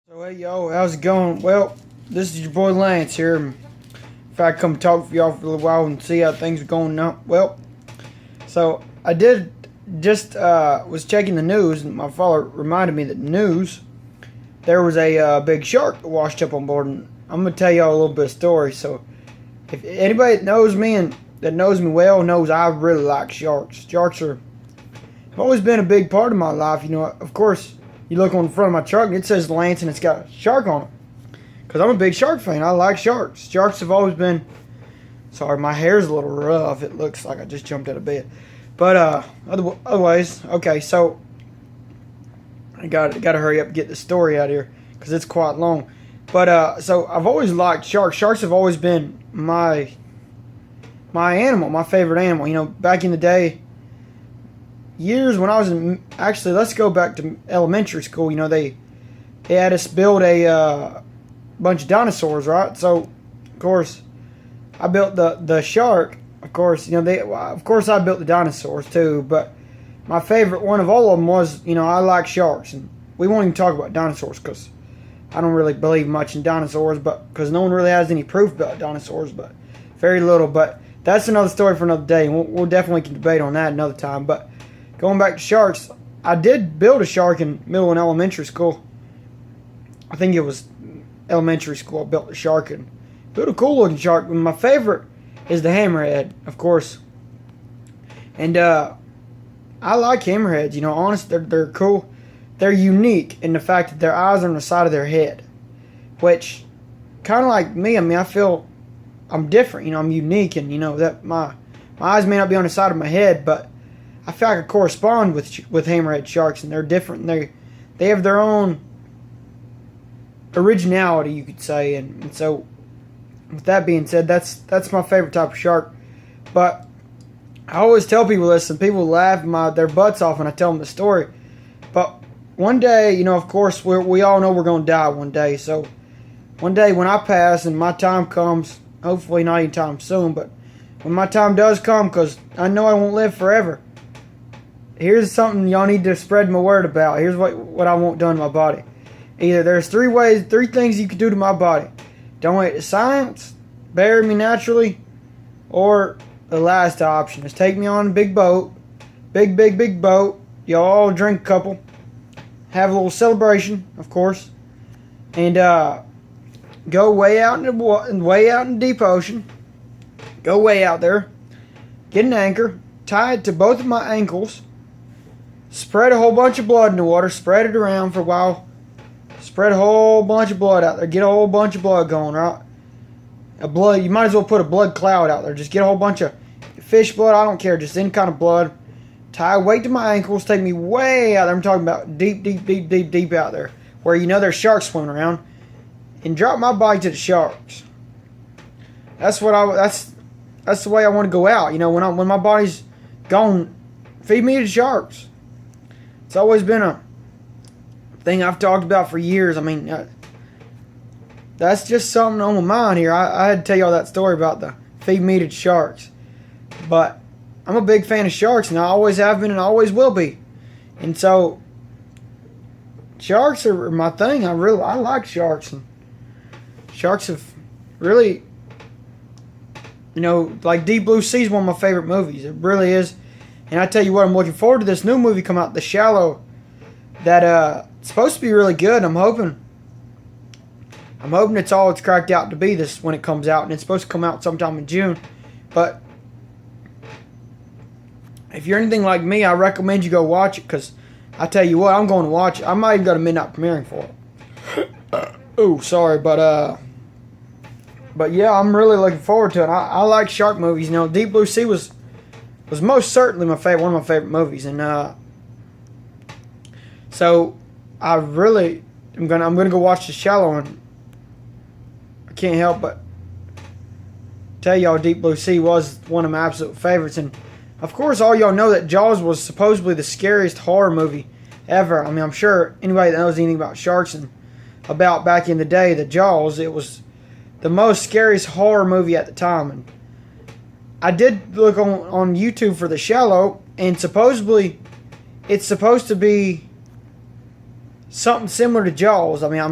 So hey yo, how's it going? Well, this is your boy Lance here. If I come talk for y'all for a little while and see how things are going now. Well, so I did just was checking the news, and my father reminded me that the news there was a big shark that washed up on board, and I'm gonna tell y'all a little bit of story. So if anybody that knows me and that knows me well knows I really like sharks. Sharks have always been a big part of my life. You know, of course. You look on the front of my truck and it says Lance and it's got a shark on it. Because I'm a big shark fan. I like sharks. Sharks have always been... Sorry, my hair's a little rough. It looks like I just jumped out of bed. But otherwise, okay, so... I got to hurry up and get the story out here. Because it's quite long. But, so I've always liked sharks. Sharks have always been my animal, my favorite animal. You know, back in the day... Years when I was in, actually, let's go back to elementary school. You know, they had us build a bunch of dinosaurs, right? So, of course, I built the shark. Of course, you know, of course I built the dinosaurs too. But my favorite one of all of them was, you know, I like sharks, and we won't even talk about dinosaurs because I don't really believe much in dinosaurs, but because no one really has any proof about dinosaurs, but very little. But that's another story for another day, and we'll definitely can debate on that another time. But going back to sharks, I did build a shark in middle and elementary school. I think it was elementary school I built a shark and built a cool looking shark. My favorite is the hammerhead, of course. And I like hammerheads, you know, honestly, they're cool. They're unique in the fact that their eyes are on the side of their head. Which, kind of like me, I mean, I feel I'm different, you know, I'm unique, and, you know, that my eyes may not be on the side of my head, but I feel like I correspond with hammerhead sharks, and they're different. And they have their own originality, you could say. And so, with that being said, that's my favorite type of shark. But I always tell people this, and people laugh their butts off when I tell them the story. But one day, you know, of course, we all know we're going to die one day. So one day when I pass and my time comes, hopefully not anytime soon, but when my time does come, because I know I won't live forever. Here's something y'all need to spread my word about. Here's what I want done to my body. Either there's three things you can do to my body. Donate to science, bury me naturally, or the last option is take me on a big boat. Big boat. Y'all all drink a couple. Have a little celebration, of course. And go way out in the deep ocean. Go way out there. Get an anchor. Tie it to both of my ankles. Spread a whole bunch of blood in the water. Spread it around for a while. Spread a whole bunch of blood out there. Get a whole bunch of blood going, right? You might as well put a blood cloud out there. Just get a whole bunch of fish blood. I don't care. Just any kind of blood. Tie a weight to my ankles. Take me way out there. I'm talking about deep out there. Where you know there's sharks swimming around. And drop my body to the sharks. That's the way I want to go out. You know, when my body's gone, feed me to the sharks. It's always been a thing I've talked about for years. I mean, that's just something on my mind here. I had to tell y'all that story about the feed me to sharks. But I'm a big fan of sharks, and I always have been and I always will be. And so, sharks are my thing. I like sharks. And sharks have really, you know, like Deep Blue Sea is one of my favorite movies. It really is. And I tell you what, I'm looking forward to this new movie come out, The Shallow, that it's supposed to be really good. I'm hoping it's all it's cracked out to be this when it comes out, and it's supposed to come out sometime in June. But if you're anything like me, I recommend you go watch it, because I tell you what, I'm going to watch it. I might even go to midnight premiering for it. Ooh, sorry, but yeah, I'm really looking forward to it. I like shark movies. You know, Deep Blue Sea was most certainly one of my favorite movies, and so I really I'm gonna go watch The Shallow, and I can't help but tell y'all Deep Blue Sea was one of my absolute favorites. And of course, all y'all know that Jaws was supposedly the scariest horror movie ever. I mean, I'm sure anybody that knows anything about sharks and about back in the day, the Jaws, it was the most scariest horror movie at the time. And I did look on YouTube for The Shallow, and supposedly it's supposed to be something similar to Jaws. I mean,